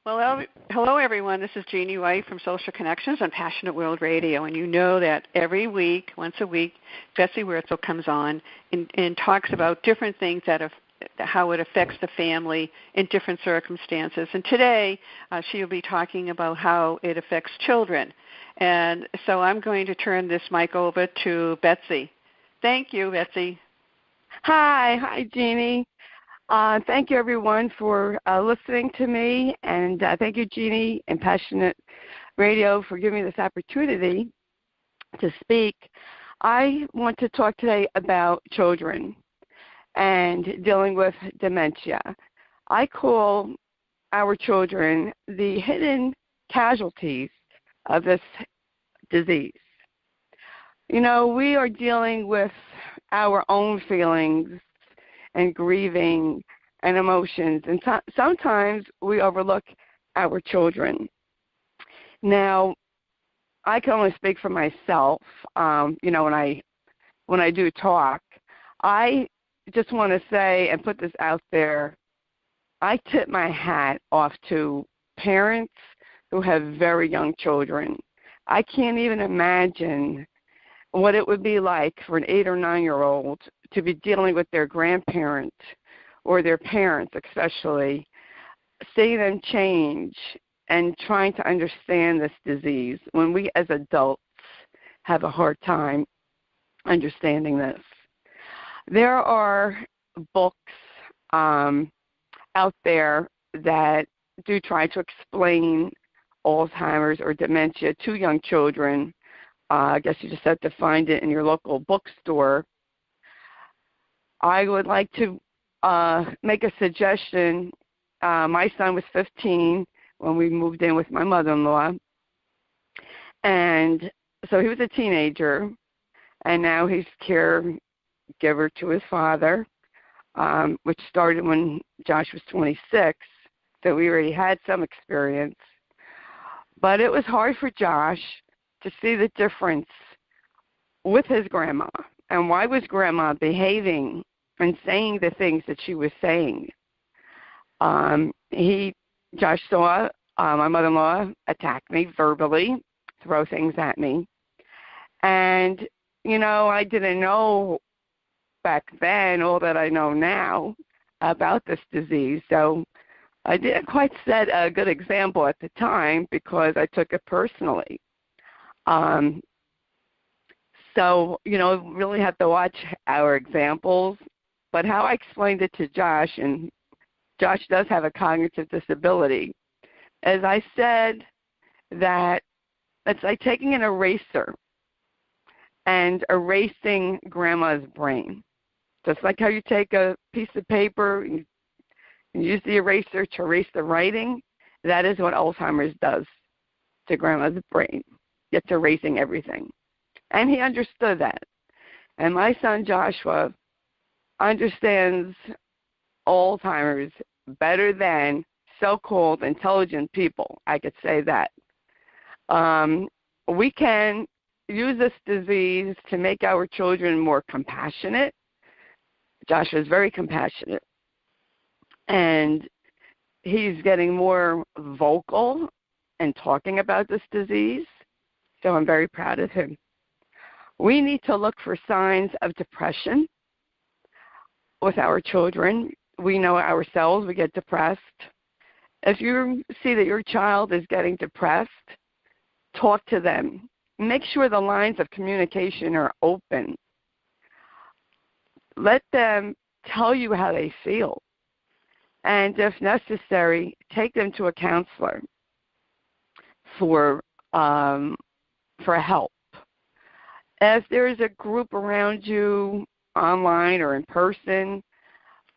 Well, hello, everyone. This is Jeanne-White from Social Connections on Passionate World Radio. And you know that every week, once a week, Betsy-Wurzel comes on and talks about different things how it affects the family in different circumstances. And today, she will be talking about how it affects children. And so I'm going to turn this mic over to Betsy. Thank you, Betsy. Hi, Jeannie. Thank you, everyone, for listening to me, and thank you, Jeannie and Passionate Radio, for giving me this opportunity to speak. I want to talk today about children and dealing with dementia. I call our children the hidden casualties of this disease. You know, we are dealing with our own feelings and grieving and emotions, and sometimes we overlook our children. Now, I can only speak for myself. When I do talk, I just want to say and put this out there. I tip my hat off to parents who have very young children. I can't even imagine what it would be like for an 8 or 9-year-old to be dealing with their grandparents or their parents especially, seeing them change and trying to understand this disease when we as adults have a hard time understanding this. There are books out there that do try to explain Alzheimer's or dementia to young children. I guess you just have to find it in your local bookstore. I would like to make a suggestion. My son was 15 when we moved in with my mother-in-law, and so he was a teenager, and now he's caregiver to his father, which started when Josh was 26, so we already had some experience. But it was hard for Josh to see the difference with his grandma and why was grandma behaving and saying the things that she was saying. Josh saw my mother-in-law attack me verbally, throw things at me. And, I didn't know back then all that I know now about this disease. So I didn't quite set a good example at the time because I took it personally. So, really have to watch our examples. But how I explained it to Josh, and Josh does have a cognitive disability, as I said that it's like taking an eraser and erasing grandma's brain. Just like how you take a piece of paper and use the eraser to erase the writing, that is what Alzheimer's does to grandma's brain. It's erasing everything. And he understood that. And my son Joshua understands Alzheimer's better than so-called intelligent people. I could say that. We can use this disease to make our children more compassionate. Joshua is very compassionate. And he's getting more vocal and talking about this disease. So I'm very proud of him. We need to look for signs of depression with our children. We know ourselves, we get depressed. If you see that your child is getting depressed, talk to them. Make sure the lines of communication are open. Let them tell you how they feel. And if necessary, take them to a counselor for help. If there is a group around you online or in person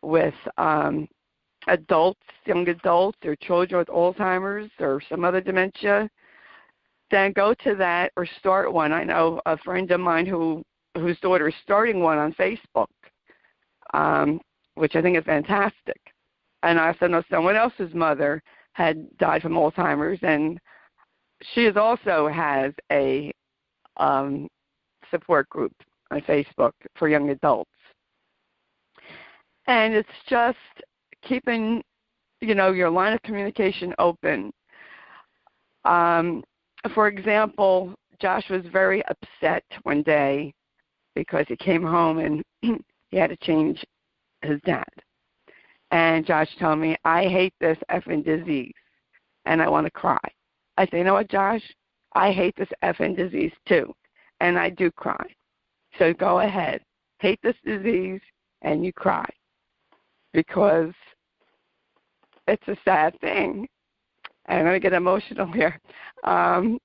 with adults, young adults or children with Alzheimer's or some other dementia, then go to that or start one. I know a friend of mine whose daughter is starting one on Facebook, which I think is fantastic. And I also know someone else's mother had died from Alzheimer's, and she also has a support group on Facebook for young adults. And it's just keeping your line of communication open. For example, Josh was very upset one day because he came home and he had to change his dad. And Josh told me, I hate this effing disease, and I want to cry. I say, you know what, Josh? I hate this effing disease too, and I do cry. So go ahead. Hate this disease, and you cry, because it's a sad thing. And I'm going to get emotional here. And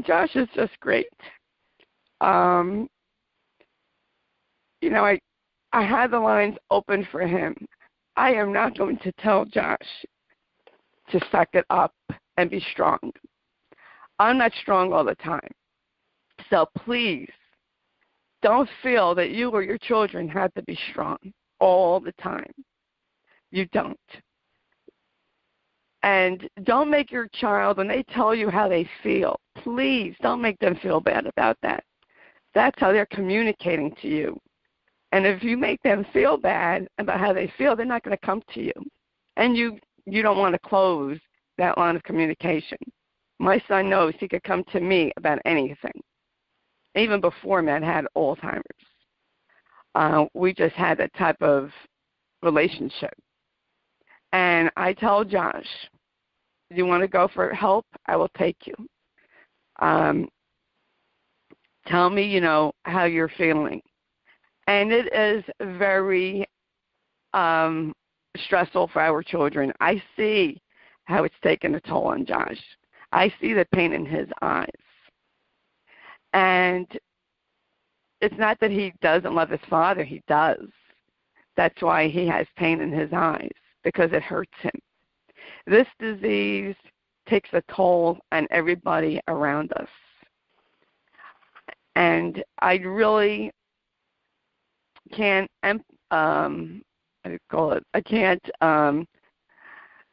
Josh is just great. I had the lines open for him. I am not going to tell Josh to suck it up and be strong. I'm not strong all the time. So please don't feel that you or your children have to be strong all the time. You don't. And don't make your child, when they tell you how they feel, please don't make them feel bad about that. That's how they're communicating to you. And if you make them feel bad about how they feel, they're not going to come to you. And you don't want to close that line of communication. My son knows he could come to me about anything. Even before Matt had Alzheimer's. We just had that type of relationship. And I tell Josh, you want to go for help? I will take you. Tell me, how you're feeling. And it is very stressful for our children. I see how it's taken a toll on Josh. I see the pain in his eyes. And it's not that he doesn't love his father. He does. That's why he has pain in his eyes, because it hurts him. This disease takes a toll on everybody around us. And I really can't, I can't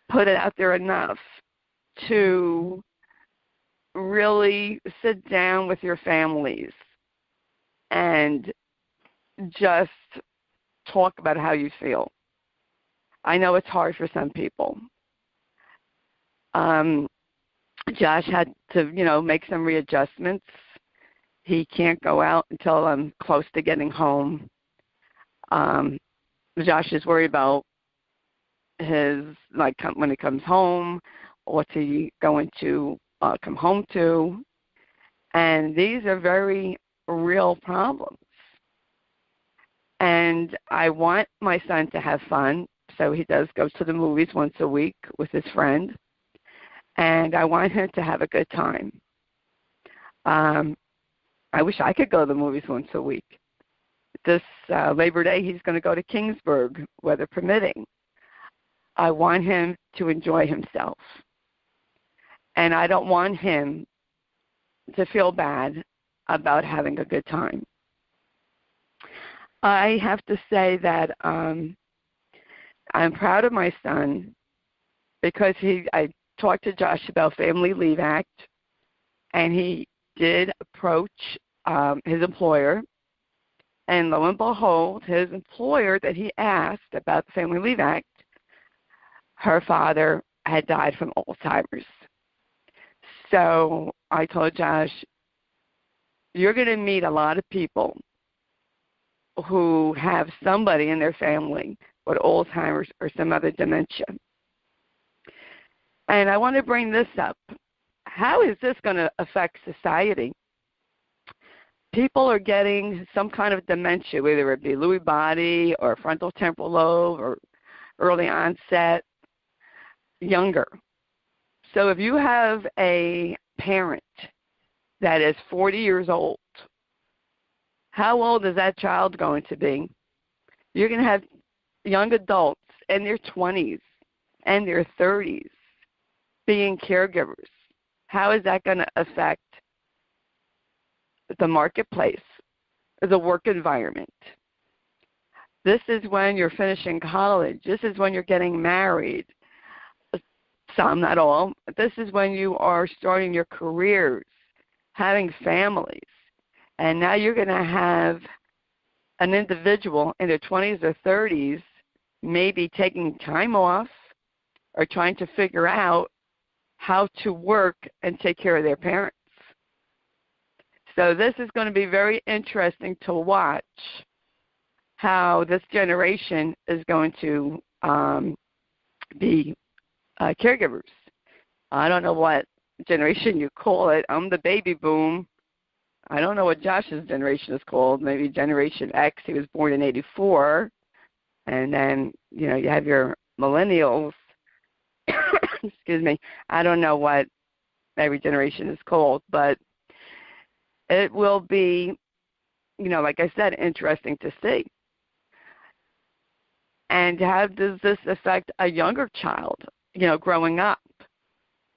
put it out there enough to really sit down with your families and just talk about how you feel. I know it's hard for some people. Josh had to, make some readjustments. He can't go out until I'm close to getting home. Josh is worried about when he comes home, what's he going to come home to. And these are very real problems. And I want my son to have fun, so he does go to the movies once a week with his friend. And I want him to have a good time. I wish I could go to the movies once a week. This Labor Day, he's going to go to Kingsburg, weather permitting. I want him to enjoy himself. And I don't want him to feel bad about having a good time. I have to say that I'm proud of my son because I talked to Josh about Family Leave Act, and he did approach his employer, and lo and behold, his employer that he asked about the Family Leave Act, her father had died from Alzheimer's. So I told Josh, you're going to meet a lot of people who have somebody in their family with Alzheimer's or some other dementia. And I want to bring this up. How is this going to affect society? People are getting some kind of dementia, whether it be Lewy body or frontal temporal lobe or early onset, younger. So if you have a parent that is 40 years old, how old is that child going to be? You're going to have young adults in their 20s and their 30s being caregivers. How is that going to affect the marketplace, the work environment? This is when you're finishing college. This is when you're getting married. Some, not all. This is when you are starting your careers, having families. And now you're going to have an individual in their 20s or 30s maybe taking time off, are trying to figure out how to work and take care of their parents. So this is going to be very interesting to watch how this generation is going to be caregivers. I don't know what generation you call it. I'm the baby boom. I don't know what Josh's generation is called. Maybe Generation X. He was born in '84. And then, you have your millennials. Excuse me. I don't know what every generation is called, but it will be, like I said, interesting to see. And how does this affect a younger child, growing up?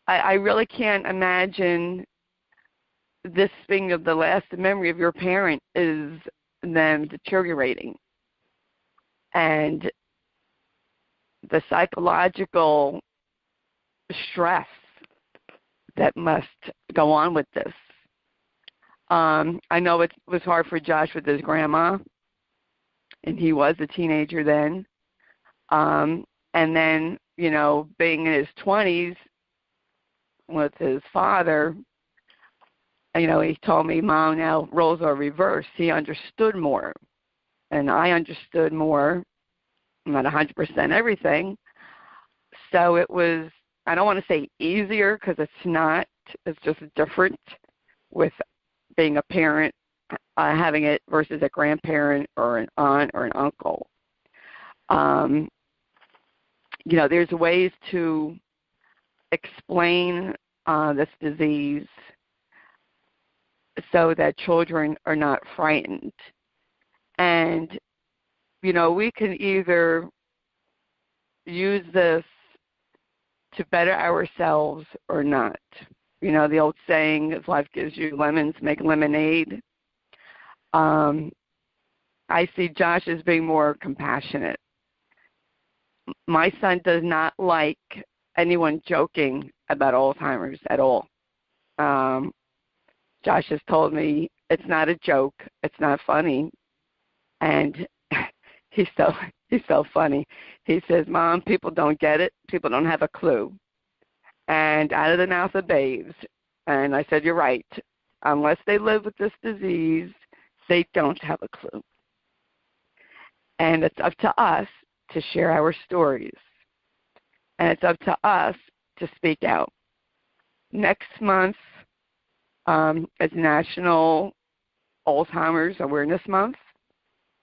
I really can't imagine this being the last memory of your parent is them deteriorating. And the psychological stress that must go on with this. I know it was hard for Josh with his grandma, and he was a teenager then. And then, being in his 20s with his father, he told me, Mom, now roles are reversed. He understood more, and I understood more, not 100% everything. So it was, I don't want to say easier because it's not. It's just different with being a parent, having it versus a grandparent or an aunt or an uncle. There's ways to explain this disease so that children are not frightened. And, we can either use this to better ourselves or not. The old saying, if life gives you lemons, make lemonade. I see Josh as being more compassionate. My son does not like anyone joking about Alzheimer's at all. Josh has told me it's not a joke, it's not funny, and he's so funny. He says, Mom, people don't get it, people don't have a clue. And out of the mouth of babes. And I said, you're right. Unless they live with this disease, they don't have a clue. And it's up to us to share our stories. And it's up to us to speak out. Next month is National Alzheimer's Awareness Month.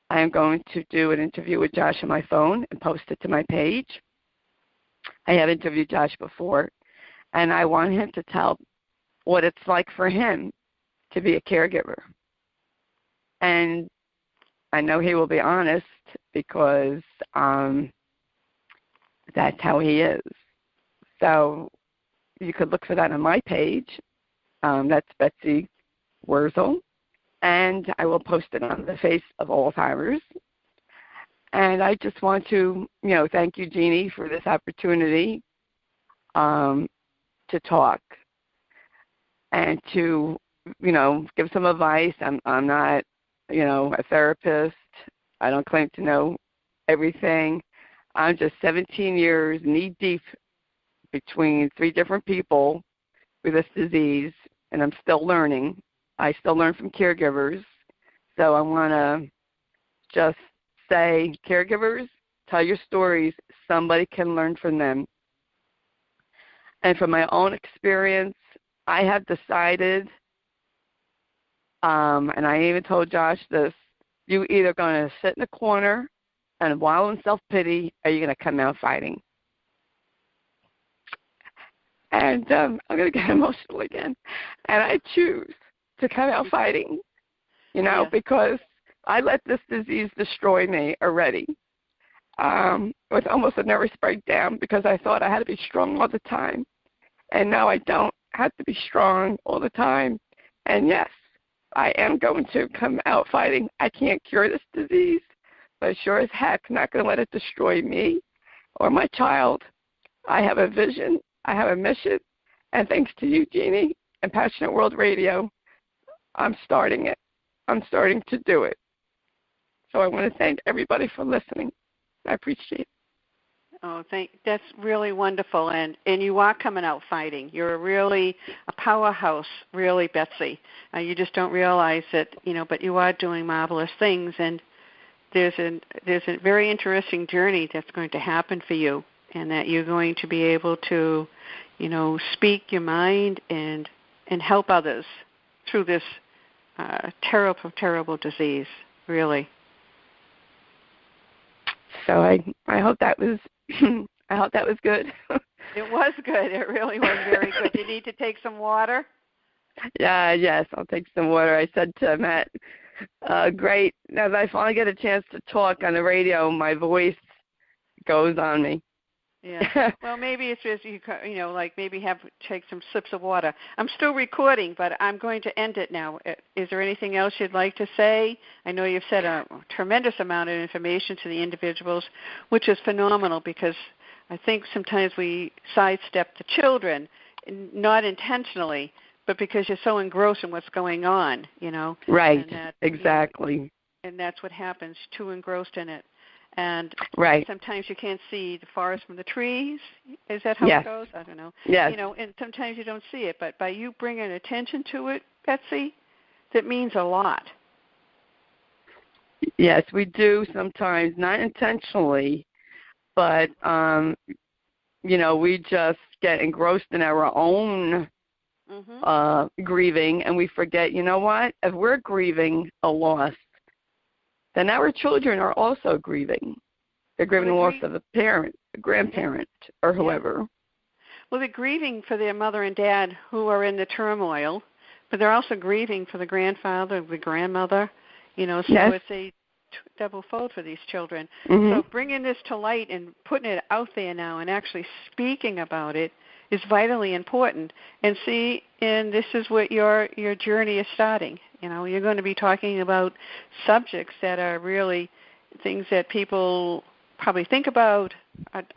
I am going to do an interview with Josh on my phone and post it to my page. I have interviewed Josh before, and I want him to tell what it's like for him to be a caregiver. And I know he will be honest because that's how he is. So you could look for that on my page. That's Betsy-Wurzel. And I will post it on the face of Alzheimer's. And I just want to, thank you, Jeannie, for this opportunity to talk and to, give some advice. I'm not, a therapist. I don't claim to know everything. I'm just 17 years knee-deep between 3 different people with this disease, and I'm still learning. I still learn from caregivers. So I want to just say, caregivers, tell your stories. Somebody can learn from them. And from my own experience, I have decided, and I even told Josh this, you're either going to sit in the corner and wallow in self-pity, or you're going to come out fighting. And I'm going to get emotional again. And I choose to come out fighting, because I let this disease destroy me already. With almost a nervous breakdown because I thought I had to be strong all the time. And now I don't have to be strong all the time. And yes, I am going to come out fighting. I can't cure this disease, but sure as heck not going to let it destroy me or my child. I have a vision. I have a mission. And thanks to you, Jeannie, and Passionate World Radio, I'm starting it. I'm starting to do it. So I want to thank everybody for listening. I appreciate it. Oh, that's really wonderful, and you are coming out fighting. You're really a powerhouse, really, Betsy. You just don't realize it, but you are doing marvelous things, and there's a very interesting journey that's going to happen for you, and that you're going to be able to, speak your mind and help others through this terrible, terrible disease, really. So I hope that was I hope that was good. It was good. It really was very good. You need to take some water? Yes, I'll take some water. I said to Matt, great. Now that I finally get a chance to talk on the radio, my voice goes on me. Yeah. Well, maybe it's just like maybe take some sips of water. I'm still recording, but I'm going to end it now. Is there anything else you'd like to say? I know you've said a tremendous amount of information to the individuals, which is phenomenal, because I think sometimes we sidestep the children, not intentionally, but because you're so engrossed in what's going on, Right. Exactly. And that's what happens. Too engrossed in it. And right. Sometimes you can't see the forest from the trees. Is that how yes. it goes? I don't know. Yes. And sometimes you don't see it. But by you bringing attention to it, Betsy, that means a lot. Yes, we do sometimes, not intentionally, but, we just get engrossed in our own grieving, and we forget, what? If we're grieving a loss, then our children are also grieving. They're grieving the loss of a parent, a grandparent, or whoever. Well, they're grieving for their mother and dad who are in the turmoil, but they're also grieving for the grandfather, the grandmother, so it's a double fold for these children. So bringing this to light and putting it out there now and actually speaking about it is vitally important. And this is what your journey is starting. You're going to be talking about subjects that are really things that people probably think about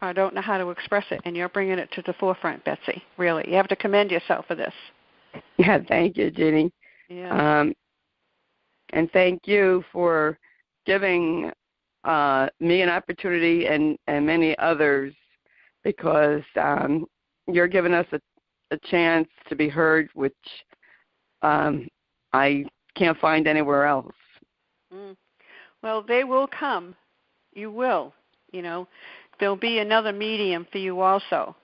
or don't know how to express it, and you're bringing it to the forefront, Betsy, really. You have to commend yourself for this. Yeah, thank you, Jeannie. Yeah. And thank you for giving me an opportunity and many others, because you're giving us a chance to be heard, which I can't find anywhere else. Well, they will come. You will. There'll be another medium for you also,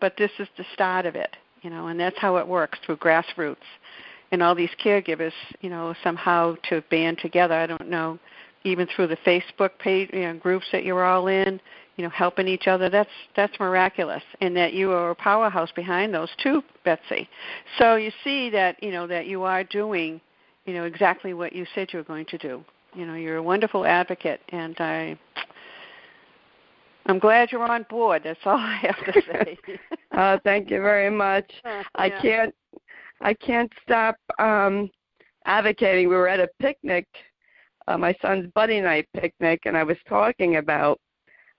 but this is the start of it, and that's how it works, through grassroots. And all these caregivers, somehow to band together. I don't know, even through the Facebook page, groups that you're all in, helping each other. That's miraculous, and that you are a powerhouse behind those too, Betsy. So you see that that you are doing, exactly what you said you were going to do. You're a wonderful advocate, and I'm glad you're on board. That's all I have to say. Thank you very much. I can't stop advocating. We were at a picnic, my son's buddy night picnic, and I was talking about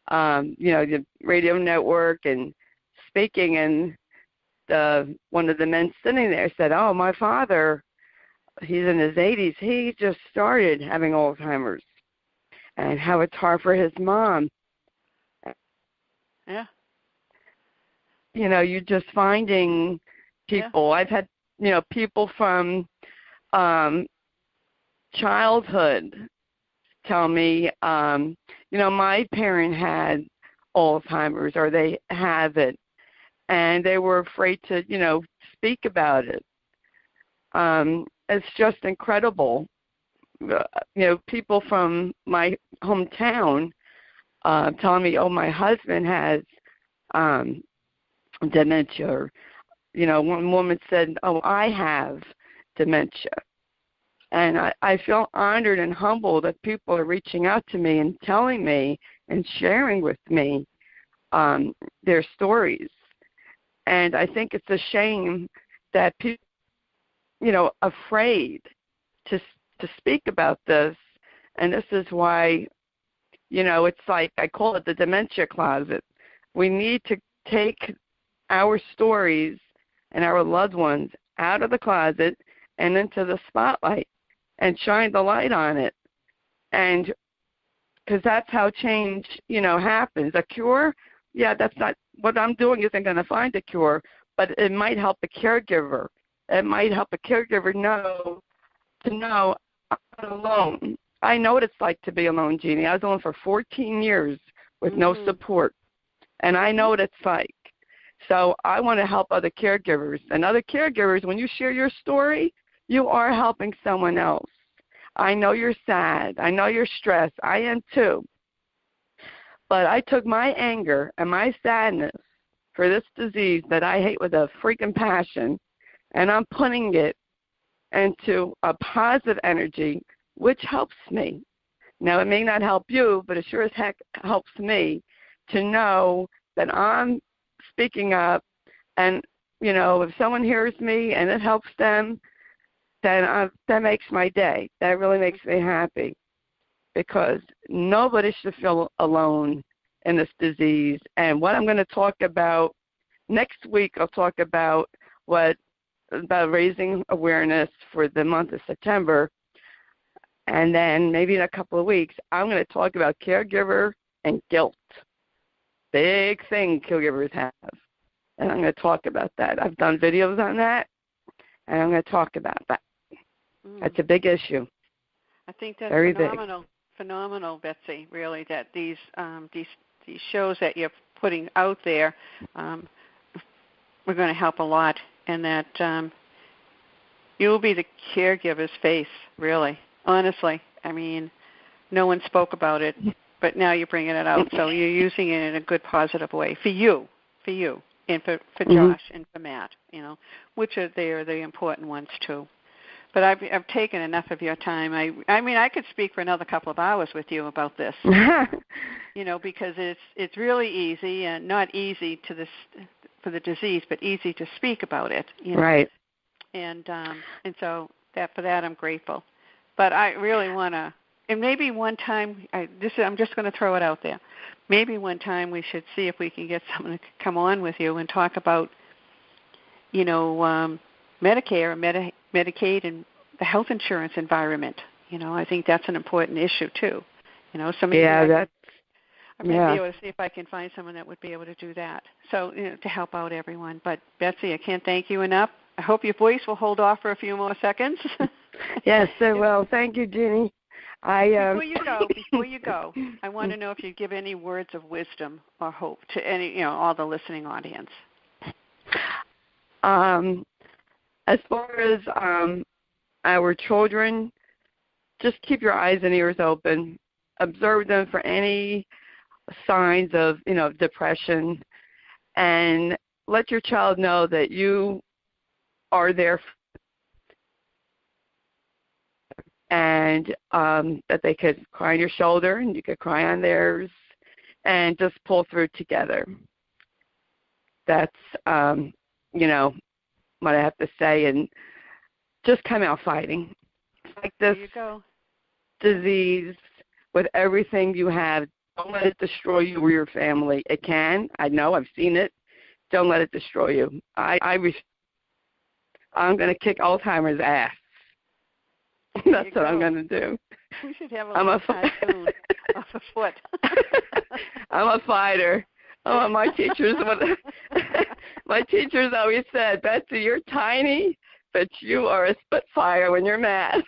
the radio network and speaking, and one of the men sitting there said, "Oh, my father, he's in his 80s. He just started having Alzheimer's, and how it's hard for his mom." Yeah. You're just finding people. Yeah. I've had, people from childhood tell me, my parent had Alzheimer's, or they have it, and they were afraid to, speak about it. It's just incredible. People from my hometown telling me, "Oh, my husband has dementia." Or, one woman said, "Oh, I have dementia." And I feel honored and humbled that people are reaching out to me and telling me and sharing with me their stories. And I think it's a shame that people, afraid to speak about this. And this is why, it's like, I call it the dementia closet. We need to take our stories and our loved ones out of the closet and into the spotlight and shine the light on it. And because that's how change, happens. A cure, yeah, that's not what I'm doing isn't going to find a cure, but it might help the caregiver. It might help a caregiver know I'm not alone. I know what it's like to be alone, Jeannie. I was alone for 14 years with no support, and I know what it's like. So I want to help other caregivers. And other caregivers, when you share your story, you are helping someone else. I know you're sad. I know you're stressed. I am too. But I took my anger and my sadness for this disease that I hate with a freaking passion, and I'm putting it into a positive energy, which helps me. Now, it may not help you, but it sure as heck helps me to know that I'm speaking up, and, you know, if someone hears me and it helps them, then that makes my day. That really makes me happy, because nobody should feel alone in this disease. And what I'm going to talk about next week, I'll talk about raising awareness for the month of September. And then maybe in a couple of weeks, I'm going to talk about caregiver and guilt. Big thing caregivers have. And I'm going to talk about that. I've done videos on that, and I'm going to talk about that. That's a big issue. I think that's very phenomenal, Betsy, really, that these shows that you're putting out there are going to help a lot, and that you will be the caregiver's face, really, honestly. I mean, no one spoke about it, but now you're bringing it out, so you're using it in a good, positive way for you, and for Josh and for Matt, you know, which are the important ones too. But I've taken enough of your time. I mean, I could speak for another couple of hours with you about this, you know, because it's really easy, and not easy for the disease, but easy to speak about it. You know? Right. And so for that I'm grateful. But I really want to, and maybe one time, I'm just going to throw it out there. Maybe one time we should see if we can get someone to come on with you and talk about, you know, Medicare and Medicaid and the health insurance environment. You know, I think that's an important issue too. You know, I might be able to see if I can find someone that would be able to do that. So, you know, to help out everyone. But Betsy, I can't thank you enough. I hope your voice will hold off for a few more seconds. Yes, well, thank you, Jeannie. Before you go, I want to know if you give any words of wisdom or hope to all the listening audience. As far as our children, just keep your eyes and ears open. Observe them for any signs of, you know, depression, and let your child know that you are there, and that they could cry on your shoulder and you could cry on theirs, and just pull through together. That's, you know, what I have to say, and just come out fighting. Like this disease with everything you have. Don't let it destroy you or your family. It can. I know. I've seen it. Don't let it destroy you. I'm going to kick Alzheimer's ass. That's what I'm going to do. We should have a cartoon off a foot. I'm a fighter. Oh, my teachers always said, Betsy, you're tiny, but you are a spitfire when you're mad.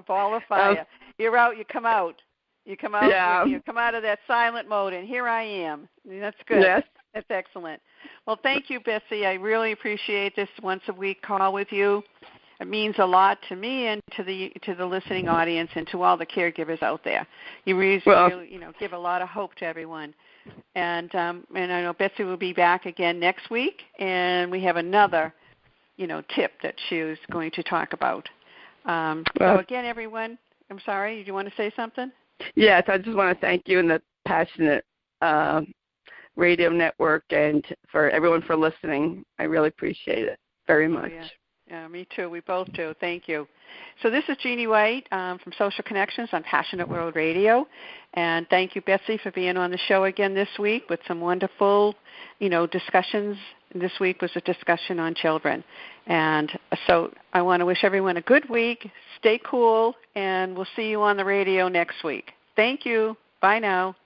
Ball of fire. You're out. You come out. You come out. Yeah. You come out of that silent mode, and here I am. That's good. Yes. That's excellent. Well, thank you, Betsy. I really appreciate this once-a-week call with you. It means a lot to me and to the listening audience and to all the caregivers out there. You really give a lot of hope to everyone. And I know Betsy will be back again next week, and we have another, tip that she is going to talk about. So again, everyone, I'm sorry, did you want to say something? Yes, I just want to thank you and the Passionate Radio Network, and for everyone for listening. I really appreciate it very much. Yeah, me too. We both do. Thank you. So this is Jeanne-White from Social Connections on Passionate World Radio. And thank you, Betsy, for being on the show again this week with some wonderful, discussions. This week was a discussion on children. And so I want to wish everyone a good week. Stay cool, and we'll see you on the radio next week. Thank you. Bye now.